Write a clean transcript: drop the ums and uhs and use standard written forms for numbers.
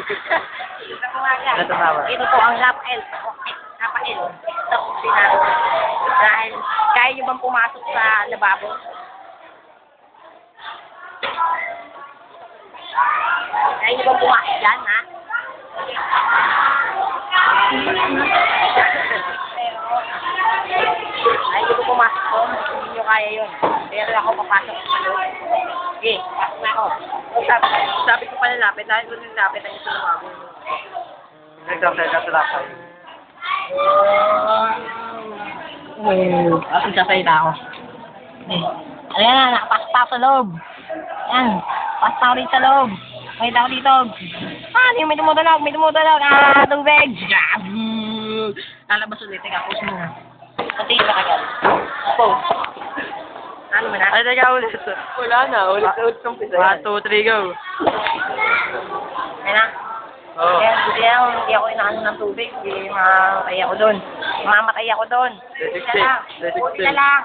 Ito tama. Ito po ang Rafael. Rafael. Ito po sinabi. Dahil, kaya nyo bang pumasok sa lababo? Kaya nyo bang pumasok dyan, ha? Kaya nyo bang pumasok doon? Hindi nyo kaya yun. Pero ako papasok sa loob. Sige, pasok na ako. Sabi ko pa nalapit, dahil kung nalapit ang gusto lumabo. Nagsasalita sa lapay. Ako sasalita ako. Ayan na, nakapasok ako sa loob. Ayan, pasok ako dito sa loob. Makita ko dito. Ano yung may tumutulog, may tumutulog. Tubig. Lalabas ulit, teka, post mo. Kasi iba kagad. Post. Ano mo na? Ay, teka, ulit. Wala na, ulit sa umpisa. 1, 2, 3, go. Ayan na. Oo. Kaya hindi ako inaano ng tubig. Hindi mamatay ako doon. Mamatay ako doon. Let it Isa lang. sit. Let it Isa sit. lang.